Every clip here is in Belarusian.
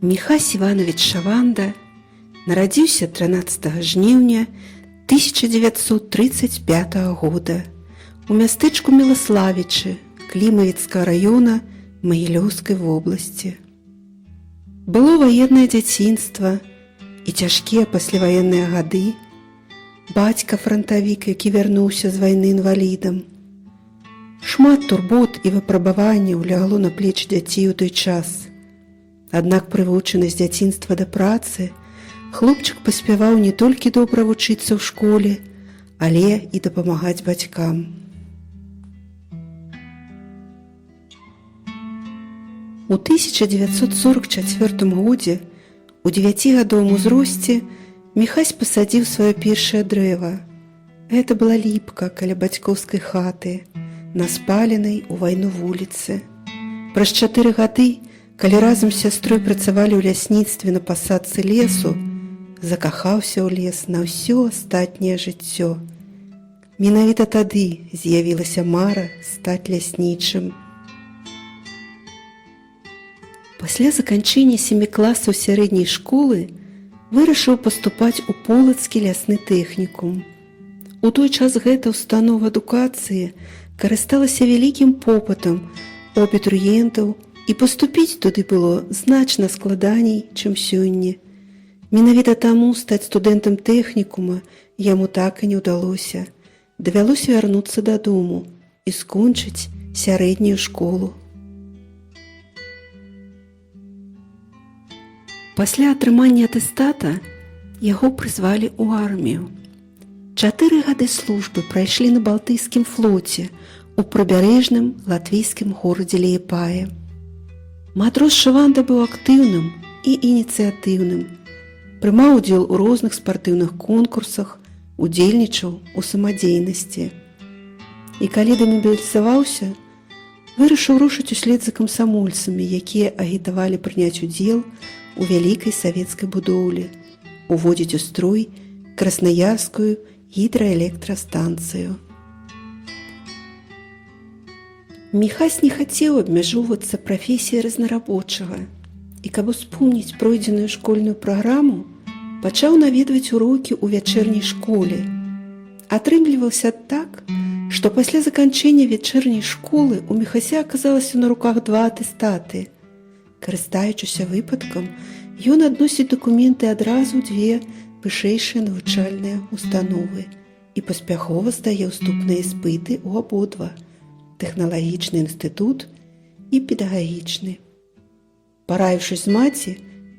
Міхась Іванович Шаванда нарадзіўся 13 жніўня 1935 года у мястэчку Мілаславічы Клімавіцкага раёна Магілёўскай вобласці. Было ваеннае дзяцінства і цяжкія пасляваенныя гады. Бацька франтавік, які вярнуўся з вайны інвалідам. Шмат турбот і выпрабаванняў лягло на плечы дзяцей у той час. Аднак прывучаны з дзяцінства да працы, хлопчык паспяваў не толькі добра вучыцца ў школе, але і дапамагаць бацькам. У 1944 годзе, у 9гадовым узросце, Міхась пасадзіў сваё першае дрэва. Гэта была ліпка каля бацькоўскай хаты, на спаленай у вайну вуліцы. Праз 4 гады, калі разам з сястрой працавалі ў лясніцтве на пасадцы лесу, закахаўся ў лес на ўсё астатняе жыццё. Менавіта тады з'явілася мара стаць ляснічым. Пасля заканчэння 7 класаў сярэдняй школы вырашыў паступаць у полацкі лясны тэхнікум. У той час гэта ўстанова адукацыі карысталася вялікім попытам у абітурыентаў, і паступіць туды было значна складаней, чым сёння. Менавіта таму стаць студэнтам тэхнікума яму так і не ўдалося. Давялося вярнуцца дадому і скончыць сярэднюю школу. Пасля атрымання атэстата яго прызвалі ў армію. 4 гады службы прайшлі на Балтыйскім флоце у прыбярэжным латвійскім горадзе Ліепае. Матрос Шаванда быў актыўным і ініцыятыўным, прымаў удзел у розных спартыўных конкурсах, удзельнічаў у самадзейнасці. І калі дэмабілізаваўся, вырашыў рушыць услед за камсамольцамі, якія агітавалі прыняць удзел у вялікай савецкай будоўлі, уводзіць у строй Краснаярскую гідраэлектрастанцыю. Міхась не хацеў абмяжоўвацца прафесіяй разнарабочага і, каб успомніць пройдзеную школьную праграму, пачаў наведваць урокі ў вячэрняй школе. Атрымліваўся так, што пасля заканчэння вячэрняй школы у Міхася аказалася на руках 2 атэстаты. Карыстаючыся выпадкам, ён адносіць дакументы адразу ў 2 вышэйшыя навучальныя установы і паспяхова здае ўступныя іспыты ў абодва – тэхналагічны інстытут і педагагічны. Параіўшыся з маці,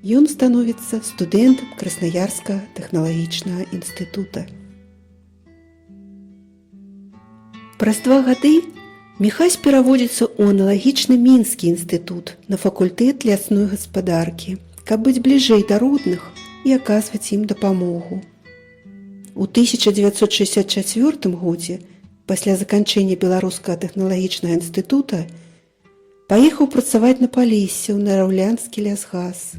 ён становіцца студэнтам Краснаярскага тэхналагічнага інстытута. Праз 2 гады Міхась пераводзіцца ў аналагічны Мінскі інстытут на факультэт лясной гаспадаркі, каб быць бліжэй да родных і аказваць ім дапамогу. У 1964 годзе, пасля заканчэння Беларускага тэхналагічнага інстытута, паехаў працаваць на Палессе ў Нараўлянскі лясгас.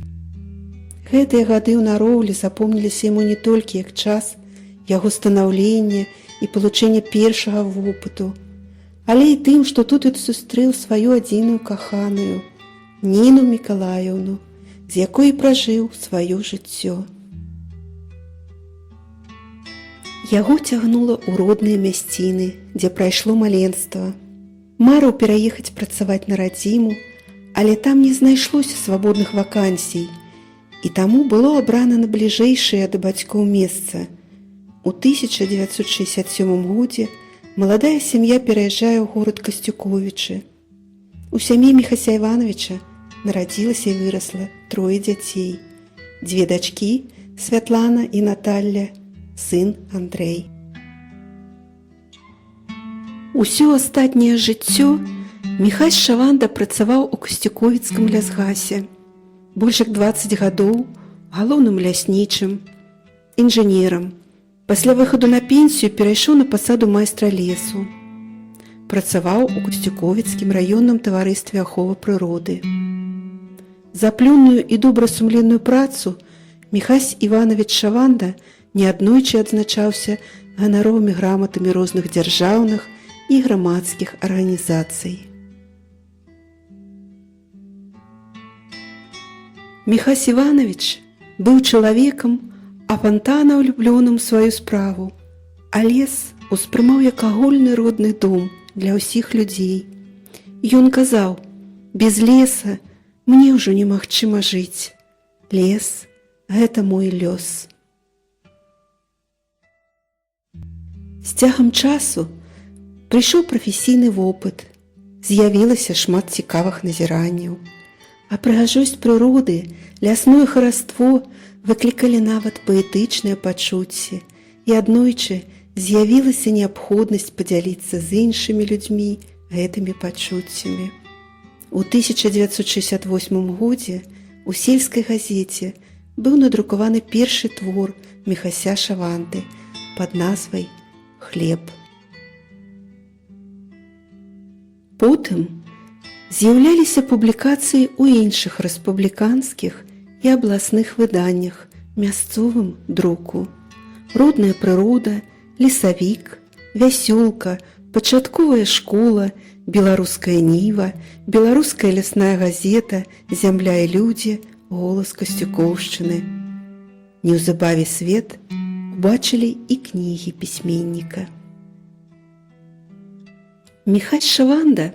Гэтыя гады ў Нароўлі запомніліся яму не толькі як час яго станаўлення і палучэння першага вопыту, але і тым, што тут ён сустрэў сваю адзіную каханую, Ніну Мікалаеўну, з якой пражыў сваё жыццё. Яго цягнула ў родныя мясціны, дзе прайшло маленства. Марыў пераехаць працаваць на радзіму, але там не знайшлося свабодных вакансій, і таму было абрана на бліжэйшае да бацькоў месца. У 1967 годзе маладая сям'я пераязджае ў горад Касцюковічы. У сям'і Міхася Івановича нарадзілася і вырасла 3 дзяцей. 2 дачкі, Святлана і Наталля, сын Андрэй. Усё астатняе жыццё Міхась Шаванда працаваў у Касцюковіцкім лясгасе. Больш як 20 гадоў галоўным ляснічым, інжынерам. Пасля выхаду на пенсію перайшоў на пасаду майстра лесу. Працаваў у Касцюковіцкім раённым таварыстве аховы прыроды. За плённую і добрасумленную працу Міхась Іванович Шаванда неаднойчы адзначаўся ганаровымі граматамі розных дзяржаўных і грамадскіх арганізацый. Міхась Іванович быў чалавекам, апантана ўлюблёным у сваю справу, а лес успрымаў як агульны родны дом для ўсіх людзей. Ён казаў: «Без леса мне ўжо немагчыма жыць. Лес – гэта мой лёс». З цягам часу прыйшоў прафесійны вопыт, з'явілася шмат цікавых назіранняў, а прыгажосць прыроды, лясное хараство выклікалі нават паэтычныя пачуцці, і аднойчы з'явілася неабходнасць падзяліцца з іншымі людзьмі гэтымі пачуццямі. У 1968 годзе у сельскай газеце быў надрукаваны першы твор Міхася Шаванды пад назвай «Хлеб». Потым з'яўляліся публікацыі ў іншых рэспубліканскіх і абласных выданнях, мясцовым друку. «Родная прырода», «Лесавік», «Вясёлка», «Пачатковая школа», «Беларуская ніва», «Беларуская лясная газета», «Зямля і людзі», «Голас Касцюкоўшчыны». Неўзабаве свет убачылі і кнігі пісьменніка. Міхась Шаванда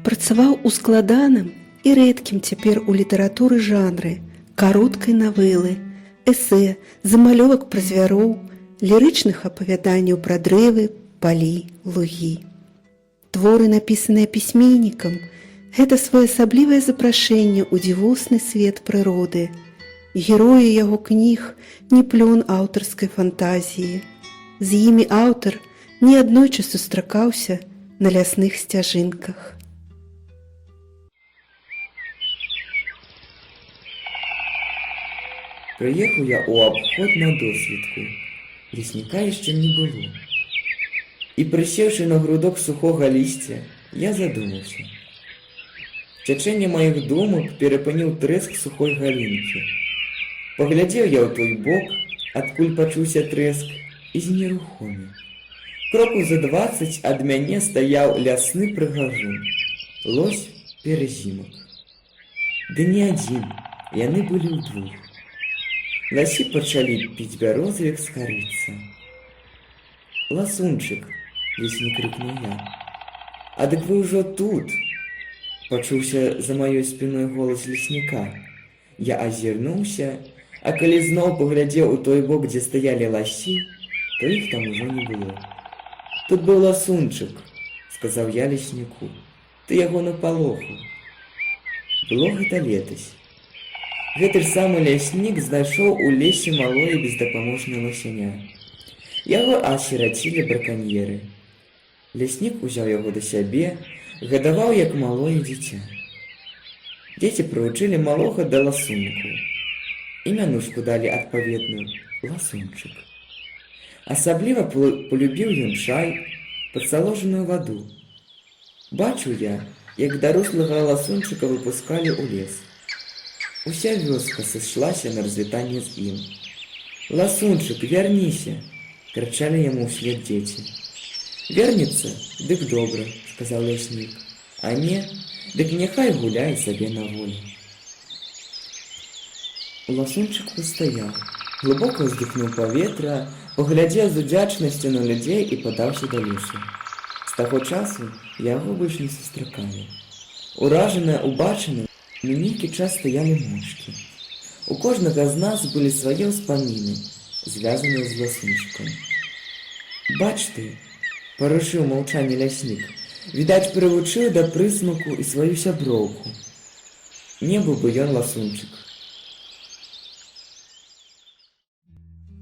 працаваў у складаным і рэдкім цяпер у літаратуры жанры кароткай навелы, эсэ, замалёвак пра звяроў, лірычных апавяданняў пра дрэвы, палі, лугі. Творы, напісаныя пісьменнікам, гэта своеасаблівае запрашэнне ў дзівосны свет прыроды. Героі яго кніг не плён аўтарскай фантазіі. З імі аўтар неаднойчы сустракаўся на лясных сцяжынках. Прыехаў я ў абход на досведку. Лесніка яшчэ не было. І прысеўшы на грудок сухога лісця, я задумаўся. Цячэнне маіх думак перапыніў трэск сухой галінкі. Паглядзеў я ў той бок, адкуль пачуўся трэск, і знерухомеў. Крокаў за 20 ад мяне стаяў лясны прыгажун, лось перазімак. Ды не адзін, яны былі ўдвух. Ласі пачалі піць бярозавік з карыцца. «Ласунчык!» – леснік крыкнуў я. «А дык вы ўжо тут!» – пачуўся за маёй спіной голас лесніка. Я азірнуўся, а калі зноў паглядзеў у той бок, дзе стаялі ласі, то іх там ужо не было. «Тут быў ласунчык!» – сказаў я лесніку. «Ты яго напалохаў!» Было гэта летась. Гэты ж самы ляснік знайшоў у лесе малое бездапаможнае ласяня. Яго асірацілі браканьеры. Ляснік узяў яго да сябе, гадаваў як малое дзіця. Дзеці прывучылі малога да ласунку. Імянушку далі адпаведную – Ласунчык. Асабліва полюбіў ён чай, падсаложаную ваду. Бачу я, як дарослага ласунчыка выпускалі ў лес. Уся вёска сышлася на развітанне з ім. «Ласунчык, вярніся!» – крычалі яму ўслед дзеці. «Вернецца? Дык добра», – сказаў ляснік. «А не, дык няхай гуляе сабе на волі». Ласунчык пастаяў, глыбока ўздыхнуў паветра, паглядзеў з удзячнасцю на людзей і падаўся да лесу. З таго часу яго больш не сустракалі. Уражаныя убачаным, мы нейкі час стаялі моўчкі. У кожнага з нас былі свае ўспаміны, звязаныя з ласунчыкам. «Бач ты!» – парушыў маўчанне ляснік. «Відаць, прывучыў да прысмаку і сваю сяброўку. Не быў бы ён ласунчык».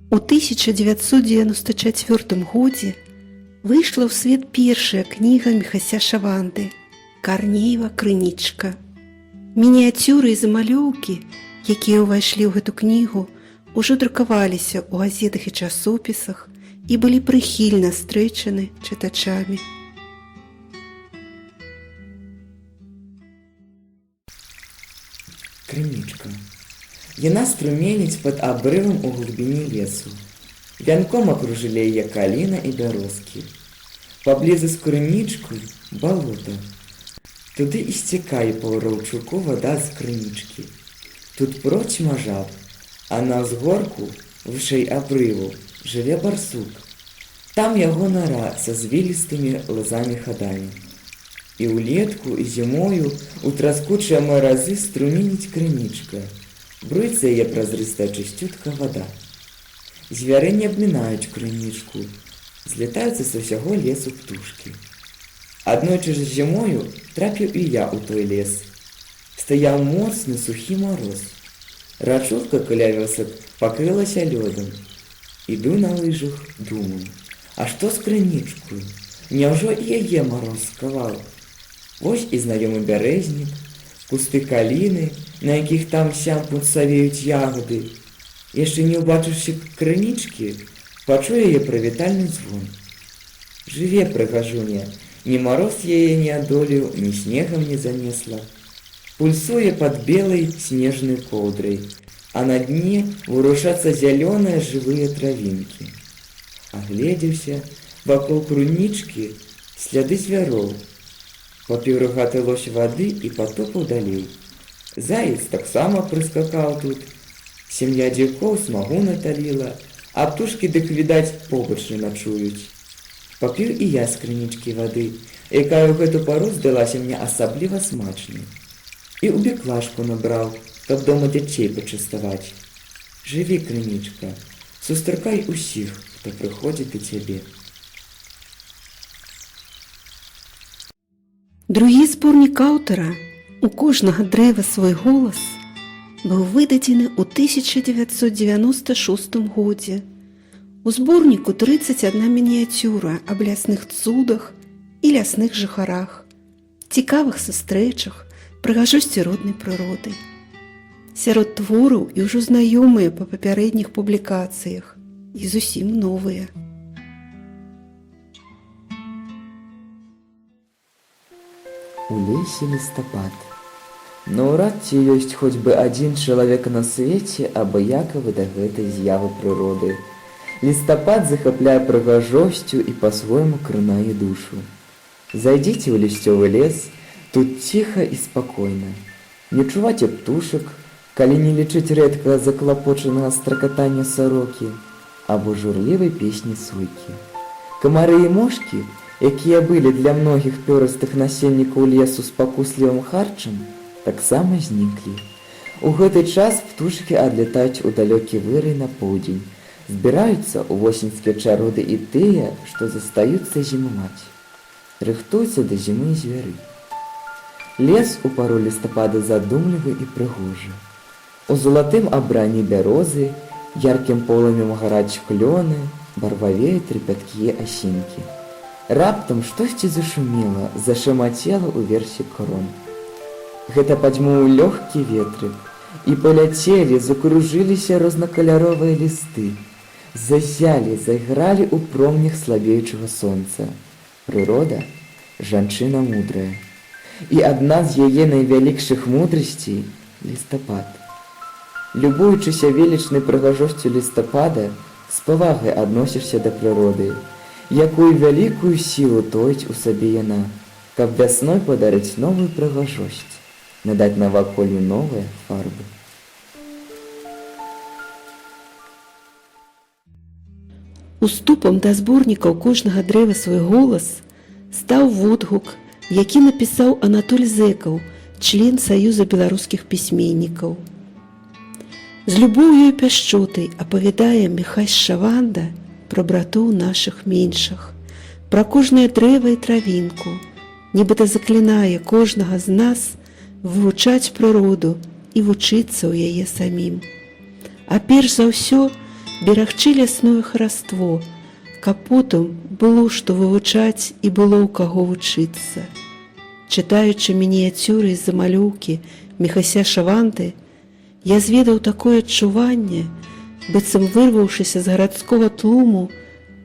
У 1994 годзе выйшла ў свет першая кніга Міхася Шаванды «Карнеева крынічка». Мініяцюры і замалёўкі, якія ўвайшлі ў гэту кнігу, ужо друкаваліся ў газетах і часопісах і былі прыхільна стрэчаны чытачамі. Крынічка. Яна струменіць пад абрывам у глыбіні лесу. Вянком акружылі яе каліна і бярозкі. Паблізу з крынічкой балота. Туды і сцякае па ўраўчуку вада з крынічкі. Тут процьма жаб, а на ўзгорку, вышэй абрыву, жыве барсук. Там яго нара са звілістымі лазамі-хадамі. І ўлетку, і зімою у траскучыя маразы струменіць крынічка. Бруецца яе празрыстая чысцютка вада. Звяры не абмінаюць крынічку, злятаюцца са ўсяго лесу птушкі. Аднойчы ж зімою трапіў і я ў той лес. Стаяў моцны сухі мароз. Рачулка каля вёсак пакрылася лёдам. Іду на лыжах, думаю, а што з крынічкою? Няўжо і яе мароз сковаў? Вось і знаёмы бярэзнік, кусты каліны, на якіх там сям пунцавеюць ягоды. Яшчэ не ўбачыўшы крынічкі, пачуў яе прывітальны звон. Жыве прыгажуня, ні мароз яе не адолеў, ні снегам не занесла. Пульсуе пад белай снежнай коўдрай, а на дне варушацца зялёныя жывыя травінкі. Агледзеўся, вакол крынічкі сляды звяроў. Папіў рагаты лось вады і патопаў далей. Заяц таксама прыскакаў тут. Сям'я дзікоў смагу наталіла, а птушкі дык, відаць, побач не начуюць. Папіў і я з крынічкі вады, якая ў гэту пару здалася мне асабліва смачнай. І ў бяклажку набраў, каб дома дзяцей пачаставаць. Жыві, крынічка, сустракай усіх, хто прыходзіць да цябе. Другі зборнік аўтара «У кожнага дрэва свой голас» быў выдадзены ў 1996 годзе. У зборніку 31 мініяцюра аб лясных цудах і лясных жыхарах, цікавых сустрэчах, прыгажосці роднай прыроды. Сярод твораў і ўжо знаёмыя па папярэдніх публікацыях, і зусім новыя. У лесе лістапад. Наўрад ці ёсць хоць бы адзін чалавек на свеце абыякавы да гэтай з'явы прыроды. Лістапад захапляе прыгажосцю і па-свойму кранае душу. Зайдзіце ў лісцёвы лес, тут ціха і спакойна. Не чуваць птушак, калі не лічыць рэдка заклапочанага стракатання сарокі або журлівай песні сойкі. Камары і мошкі, якія былі для многіх пёрыстых насельнікаў лесу спакуслівым харчам, таксама зніклі. У гэты час птушкі адлятаюць у далёкі вырай на поўдзень, збіраюцца ў восеньскія чароды і тыя, што застаюцца зімаваць. Рыхтуюцца да зімы звяры. Лес у пару лістапада задумлівы і прыгожы. У залатым абранні бярозы, яркім полымем гараць клёны, барвавеюць трыпяткі асінкі. Раптам штосьці зашумела, зашамацела ўверсе крон. Гэта падзьмуў лёгкі ветрык, і паляцелі, закружыліся рознакаляровыя лісты, зазялі, зайгралі ў промнях слабеючага сонца. Прырода – жанчына мудрая. І адна з яе найвялікшых мудрасцей – лістапад. Любуючыся велічнай прыгажосцю лістапада, з павагай адносішся да прыроды, якую вялікую сілу тоіць у сабе яна, каб вясной падарыць новую прыгажосць, надаць наваколлю новыя фарбы. Уступам да зборнікаў кожнага дрэва свой голас стаў водгук, які напісаў Анатоль Зэкаў, член Саюза беларускіх пісьменнікаў. З любоўю і пяшчотай апавядае Міхась Шаванда пра братоў нашых меншых, пра кожнае дрэва і травінку, нібыта заклінае кожнага з нас вывучаць прыроду і вучыцца ў яе самім. А перш за ўсё берагчы лясное хараство, каб потым было што вывучаць і было ў каго вучыцца. Чытаючы мініяцюры з замалёўкі Міхася Шаванды, я зведаў такое адчуванне, быццам вырваўшыся з гарадскога тлуму,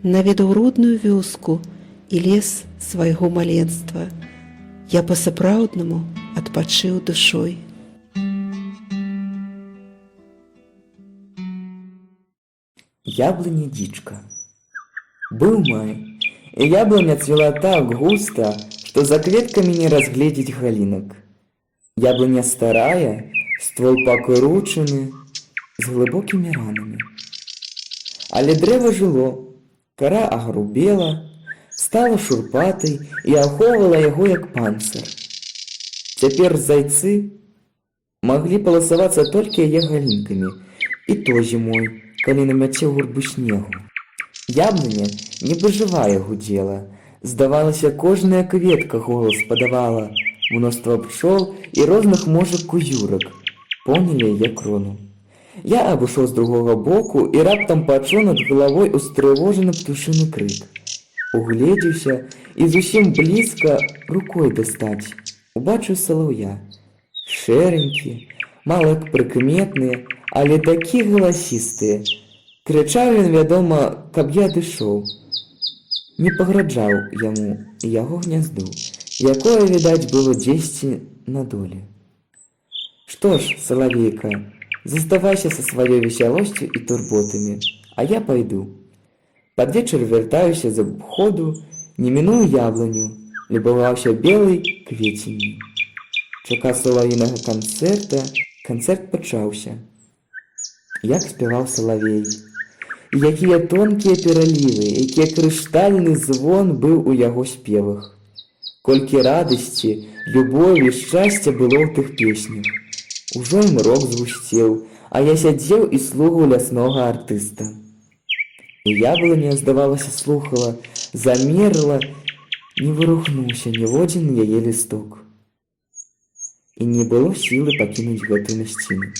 наведаў родную вёску і лес свайго маленства. Я па-сапраўднаму адпачыў душой. Яблыня дзічка. Быў май, і яблыня цвела так густа, што за кветкамі не разгледзець галінак. Яблыня старая, з ствол пакручаны, з глыбокімі ранамі. Але дрэва жыло, кара агрубела, стала шурпатай і ахоўвала яго як панцыр. Цяпер зайцы маглі паласавацца толькі яе галінкамі, і то зімой, калі намяце гурбу снегу. Яблыня нібы жывая гудзела. Здавалася, кожная кветка голас падавала. Мноства пчол і розных мошак кузюрак понялі яе крону. Я абышоў з другога боку і раптам пачуў над галавой устрывожаны птушыны крык. Угледзеўся і зусім блізка рукой дастаць. Убачыў салаўя. Шэранькі, мала прыкметныя, але такі галасістыя. Крычаў ён, вядома, каб я адышоў. Не паграджаў яму і яго гнязду, якое, відаць, было дзесьці на доле. Што ж, салавейка, заставайся са сваёй весялосцю і турботамі, а я пайду. Пад вечар вяртаюся з абходу, не міную яблыню, любаваўся белай кветенню. Чакаў салавінага канцэрта, канцэрт пачаўся. Як спяваў салавей. І якія тонкія пералівы, якія крыштальны звон быў у яго спевах. Колькі радасці, любові, шчасця было ў тых песнях. Ужо ім рок згусцеў, а я сядзеў і слухаў ляснога артыста. І яблыня, здавалася, слухала, замерла, не вырухнуўся ніводзін яе лісток. І не было сілы пакінуць гэтую мясціну.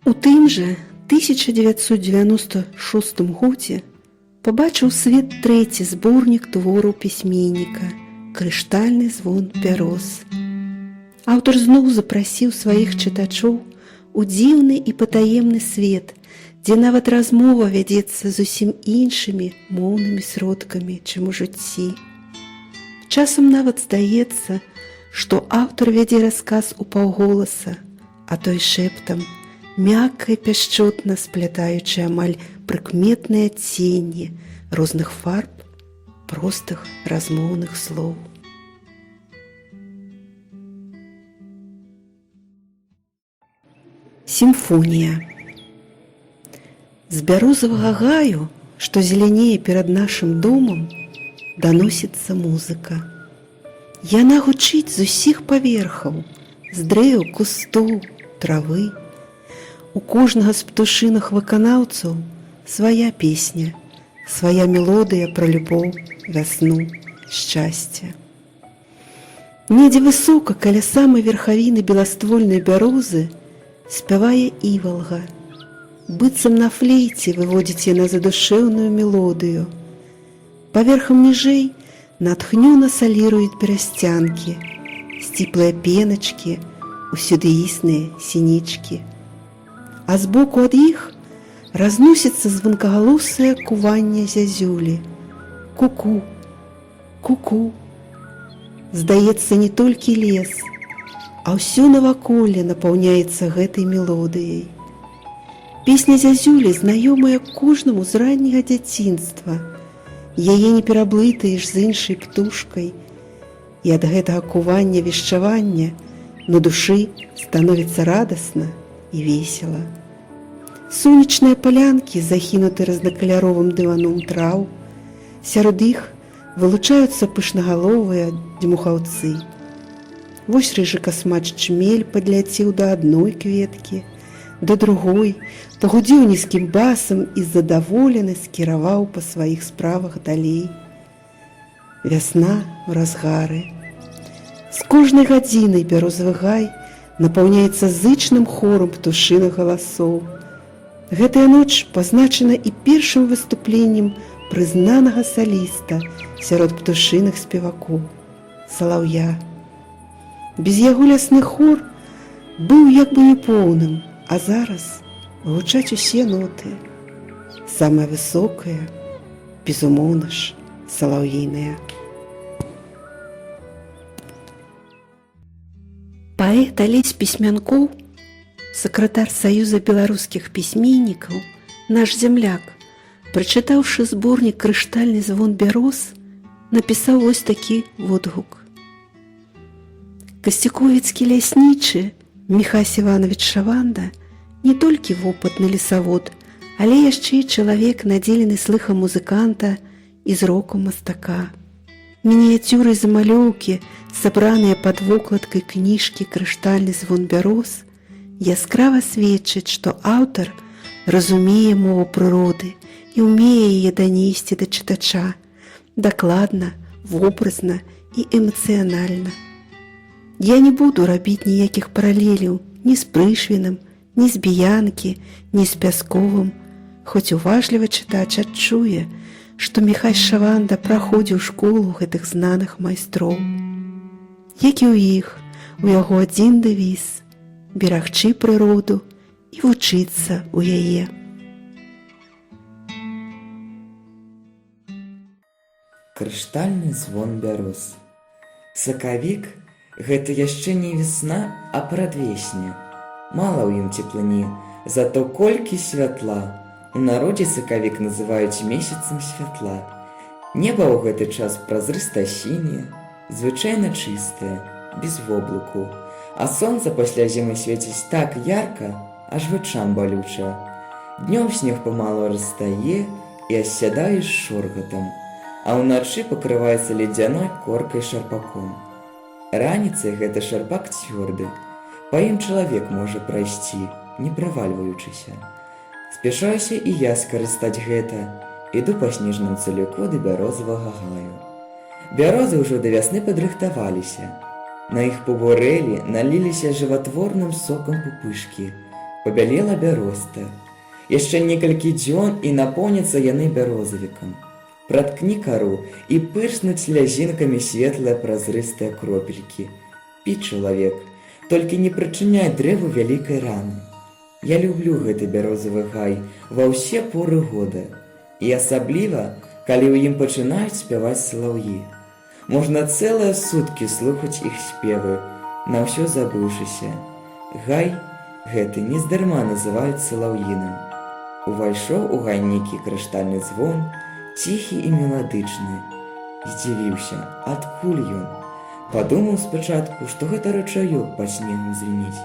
У тым жа 1996 годзе пабачыў свет трэці зборнік твораў пісьменніка «Крыштальны звон бяроз». Аўтар зноў запрасіў сваіх чытачоў у дзіўны і патаемны свет, дзе нават размова вядзецца зусім іншымі моўнымі сродкамі, чым у жыцці. Часам нават здаецца, што аўтар вядзе расказ у паўголаса, а то і шэптам, мякка і пяшчотна сплятаючы амаль прыкметныя цені розных фарб, простых размоўных слоў. Сімфонія. З бярозавага гаю, што зелянее перад нашым домам, даносіцца музыка. Яна гучыць з усіх паверхаў, з дрэў, кустоў, травы. У кожнага з птушыных выканаўцаў свая песня, свая мелодыя пра любоў, вясну, шчасце. Недзе высока, каля самай верхавіны беластвольнай бярозы, спявае івалга. Быццам на флейце выводзіць яна задушэўную мелодыю. Паверхам ніжэй натхнёна саліруюць берасцянкі, сціплыя пеначкі, усюды існыя сінічкі. А збоку ад іх разносіцца звонкагалосае куванне зязюлі. Ку-ку, ку-ку. Здаецца, не толькі лес, а ўсё наваколле напаўняецца гэтай мелодыяй. Песня зязюлі знаёмая кожнаму з ранняга дзяцінства. Яе не пераблытаеш з іншай птушкай. І ад гэтага кування-вішчавання на душы становіцца радасна і весела. Сонечныя палянкі захінуты разнакаляровым дываном траў. Сярод іх вылучаюцца пышнагаловыя дзьмухаўцы. Вось рыжы касмач чмель падляцеў да адной кветкі, да другой, пагудзеў нізкім басам і задаволены скіраваў па сваіх справах далей. Вясна ў разгары. З кожнай гадзінай бярозавы гай напаўняецца зычным хорам птушыных галасоў. Гэтая ноч пазначана і першым выступленнем прызнанага саліста сярод птушыных спевакоў – салаўя. Без яго лясны хор быў як бы непоўным, а зараз гучаць усе ноты. Самая высокая, безумоўна ж, салаўіная. Паэт Алесь Пісьмянкоў, сакратар Саюза беларускіх пісьменнікаў, наш зямляк, прачытаўшы зборнік «Крыштальны звон бяроз», напісаў вось такі водгук. Касцюковіцкі ляснічы Міхась Іванович Шаванда не толькі вопытны лесавод, але яшчэ і чалавек, надзелены слыхам музыканта і зрокам мастака. Мініяцюры і замалёўкі, сабраныя пад вокладкай кніжкі «Крыштальны звон бяроз», яскрава сведчаць, што аўтар разумее мову прыроды і ўмее яе данесці да чытача дакладна, вобразна і эмацыянальна. Я не буду рабіць ніякіх паралеляў ні з Прышвіным, ні з Біянкі, ні з Пясковым, хоць уважлівы чытач адчуе, што Міхась Шаванда праходзіў школу гэтых знаных майстроў. Як і ў іх, у яго адзін дэвіз – берагчы прыроду і вучыцца ў яе. Крыштальны звон бяроз. Сакавік – гэта яшчэ не весна, а прадвесне. Мала ў ім цеплыні, зато колькі святла. У народзе сакавік называюць месяцам святла. Неба ў гэты час празрыста-сіняе, звычайна чыстае, без воблаку, а сонца пасля зімы свеціць так ярка, аж вачам балюча. Днём снег памалу растае і асядае з шоргатам, а ўначы пакрываецца ледзяной коркай шарпаком. Раніцай гэты шарпак цвёрды, па ім чалавек можа прайсці, не правальваючыся. Спяшаюся і я скарыстаць гэта, іду па снежным цалюку да бярозавага гаю. Бярозы ўжо да вясны падрыхтаваліся. На іх побурэлі, наліліся жыватворным сокам пупышкі. Пабялела бяроста. Яшчэ некалькі дзён і напоўняцца яны бярозавікам. Праткні кару і пырснуць слязінкамі светлыя празрыстыя кропелькі. Пі, чалавек, толькі не прычыняй дрэву вялікай раны. Я люблю гэты бярозавы гай ва ўсе поры года. І асабліва, калі ў ім пачынаюць спяваць салаўі. Можна цэлыя суткі слухаць іх спевы, на ўсё забыўшыся. Гай гэты нездарма называюць салаўіным. Увайшоў у гай нейкі крыштальны звон, ціхі і меладычны. Здзівіўся, адкуль ён. Падумаў спачатку, што гэта ручаёк пад снегам звініць.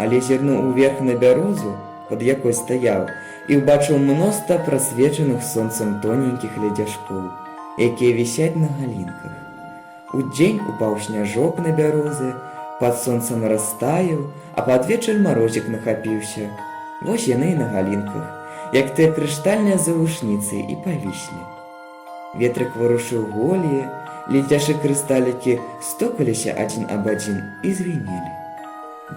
Але зірнуў уверх на бярозу, пад якой стаяў, і ўбачыў мноства прасвечаных сонцам тоненькіх ледзяшкоў, якія вісяць на галінках. Удзень упаў сняжок на бярозы, пад сонцам растаяў, а пад вечар марозік нахапіўся. Вось яны і на галінках, як тыя крыштальныя завушніцы, і павіслі. Ветрык варушыў голлі, ледзяшы крысталікі стукаліся адзін аб адзін і звінелі.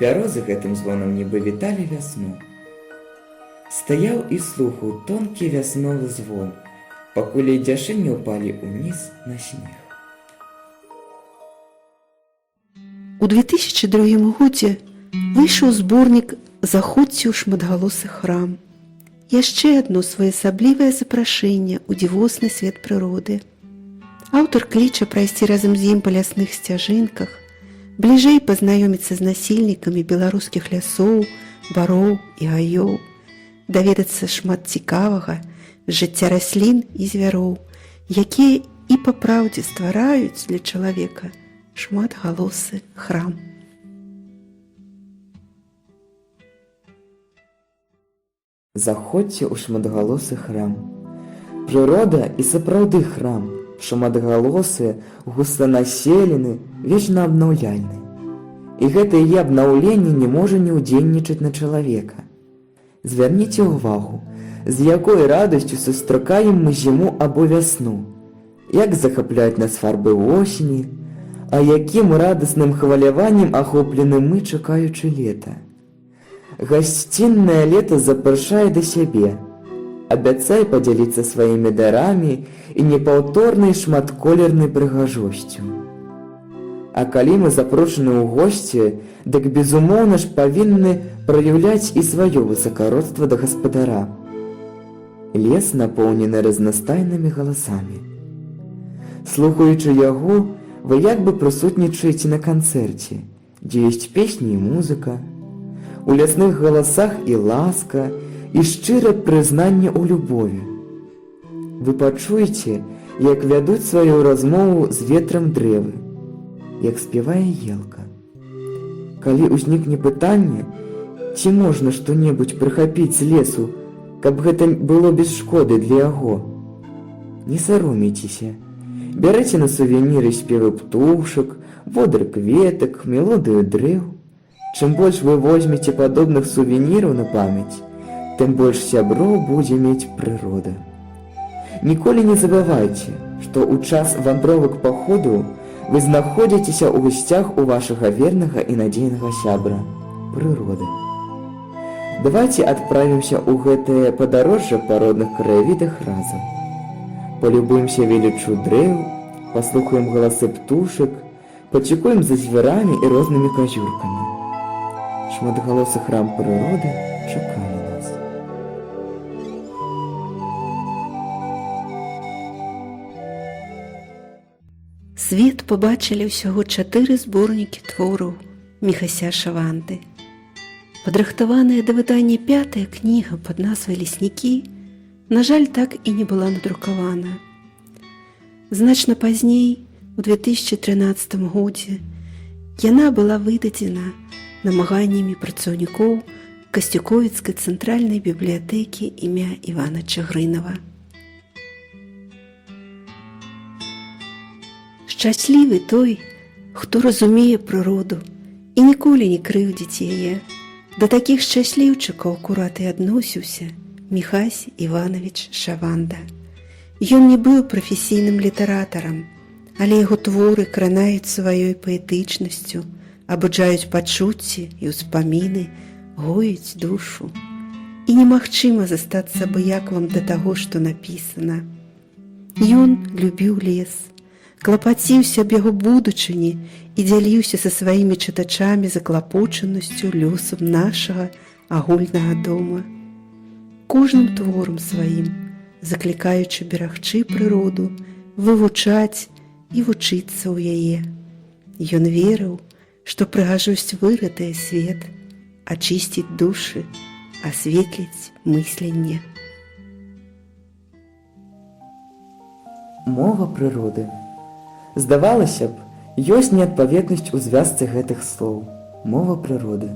Бярозы гэтым звонам нібы віталі вясну. Стаяў і слухаў тонкі вясновы звон, пакуль ледзяшы не ўпалі ўніз на снег. У 2002 годзе выйшаў зборнік «Заходзьце ў шматгалосы храм». Яшчэ адно своеасаблівае запрашэнне ў дзівосны свет прыроды. Аўтар кліча прайсці разам з ім па лясных сцяжынках, бліжэй пазнаёміцца з насельнікамі беларускіх лясоў, бароў і гаёў, даведацца шмат цікавага з жыцця раслін і звяроў, якія і па праўдзе ствараюць для чалавека шматгалосы храм. Заходзьце ў шматгалосы храм. Прырода і сапраўды храм, шматгалосы, густанаселены, вечна абнаўляльны. І гэта яе абнаўленне не можа не ўдзейнічаць на чалавека. Звярніце ўвагу, з якой радасцю сустракаем мы зіму або вясну, як захапляюць нас фарбы восені, а якім радасным хваляваннем ахоплены мы, чакаючы лета. Гасціннае лета запрашае да сябе, абяцае падзяліцца сваімі дарамі і непаўторнай шматколернай прыгажосцю. А калі мы запрошаны ў госці, дык безумоўна ж павінны праяўляць і сваё высакародства да гаспадара. Лес напоўнены разнастайнымі галасамі. Слухаючы яго, вы як бы прысутнічаеце на канцэрце, дзе ёсць песні і музыка. У лясных галасах і ласка, і шчырае прызнанне ў любові. Вы пачуеце, як вядуць сваю размову з ветрам дрэвы, як спявае елка. калі ўзнікне пытанне, ці можна што-небудзь прыхапіць з лесу, каб гэта было без шкоды для яго. Не саромейцеся, бярыце на сувеніры спевы птушак, водар кветак, мелодыю дрэў. Чым больш вы возьмеце падобных сувеніраў на памяць, тым больш сяброў будзе мець прырода. Ніколі не забывайце, што ў час вандровак па ходу вы знаходзіцеся ў гасцях у вашага вернага і надзейнага сябра прыроды. Давайце адправімся ў гэтае падарожжа па родных краявідах разам. Палюбуемся веліччу дрэў, паслухаем галасы птушак, пачекуем за звярамі і рознымі казюркамі. Шматгалосы храм прыроды чакае нас. Свет побачылі ўсяго 4 зборнікі твораў Міхася Шаванды. Падрыхтаваная да выдання 5-я кніга пад назвай «Леснікі», на жаль, так і не была надрукавана. Значна пазней, у 2013 годзе, яна была выдадзена намаганнямі працаўнікоў Касцюковіцкай цэнтральнай бібліятэкі імя Івана Чагрынава. Шчаслівы той, хто разумее прыроду і ніколі не крыўдзіць яе. Да такіх шчасліўчыкаў акурат і адносіўся Міхась Іванович Шаванда. Ён не быў прафесійным літаратарам, але яго творы кранаюць сваёй паэтычнасцю, абуджаюць пачуцці і ўспаміны, гоюць душу. І немагчыма застацца абыякавым да таго, што напісана. Ён любіў лес, клапаціўся аб яго будучыні і дзяліўся са сваімі чытачамі заклапочанасцю лёсам нашага агульнага дома. Кожным творам сваім, заклікаючы берагчы прыроду, вывучаць і вучыцца ў яе. Ён верыў, што прыгажосць выратае свет, ачысціць душы, асветліць мысленне. Мова прыроды. Здавалася б, ёсць неадпаведнасць у звязцы гэтых слоў. Мова прыроды.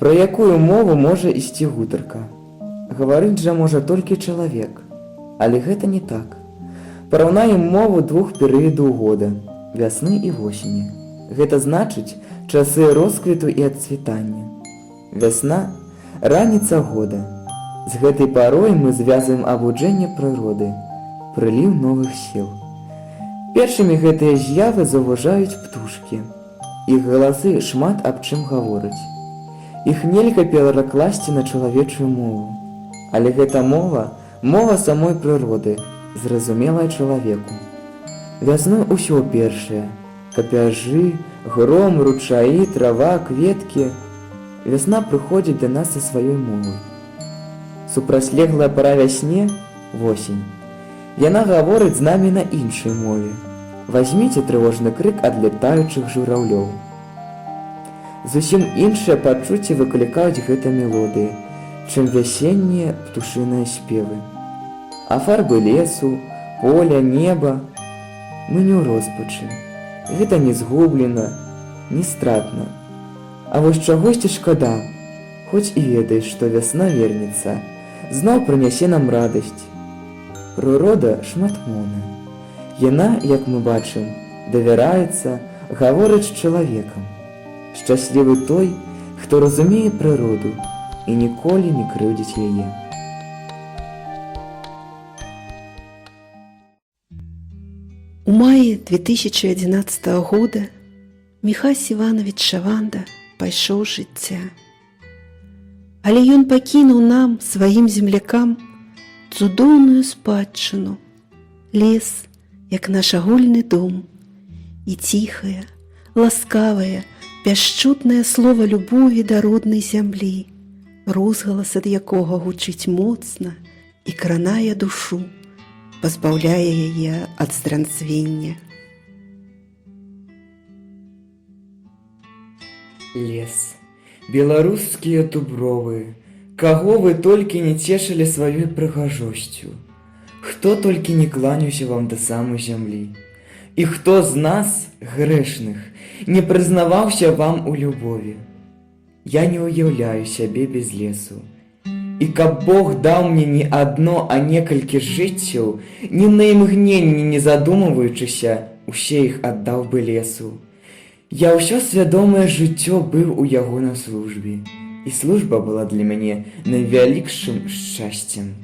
Пра якую мову можа ісці гутарка? Гаварыць жа можа толькі чалавек. Але гэта не так. Параўнаем мову 2 перыядаў года – вясны і восені. Гэта значыць часы росквіту і адцвітання. Вясна – раніца года. З гэтай парой мы звязваем абуджэнне прыроды, прыліў новых сіл. Першымі гэтыя з'явы заўважаюць птушкі. Іх галасы шмат аб чым гавораць. Іх нельга перакласці на чалавечую мову. Але гэта мова самой прыроды, зразумелая чалавеку. Вясной усё першае. Капяжы, гром, ручаі, трава, кветкі. Вясна прыходзіць да нас са сваёй мовай. Супрацьлеглая пара вясне – восень. Яна гаворыць з намі на іншай мове. Вазьміце трывожны крык адлетаючых жураўлёў. Зусім іншыя пачуцці выклікаюць гэта мелодыі, чым вясеннія птушыныя спевы. А фарбы лесу, поля, неба мы не ў роспачы. Гэта не згублена, не стратна. А вось чагосьці шкада, хоць і ведаеш, што вясна вернецца, зноў прынясе нам радасць. Прырода шматмоўная. Яна, як мы бачым, давяраецца, гаворыць з чалавекам. Шчаслівы той, хто разумее прыроду і ніколі не крыўдзіць яе. У маі 2011 года Міхась Іванович Шаванда пайшоў з жыцця. Але ён пакінуў нам, сваім землякам, цудоўную спадчыну, лес, як наш агульны дом, і ціхае, ласкавае, пяшчутнае слова любові да роднай зямлі, розгалас ад якога гучыць моцна і кранае душу, пазбаўляе яе ад здранцвення. Лес, беларускія дубровы, каго вы толькі не цешылі сваёй прыгажосцю, хто толькі не кланяўся вам да самай зямлі, і хто з нас, грэшных, не прызнаваўся вам у любові. Я не ўяўляю сябе без лесу. І каб Бог даў мне не адно, а некалькі жыццяў, ні на імгненне не задумваючыся, усе іх аддаў бы лесу. Я ўсё свядомае жыццё быў у яго на службе, і служба была для мяне найвялікшым шчасцем.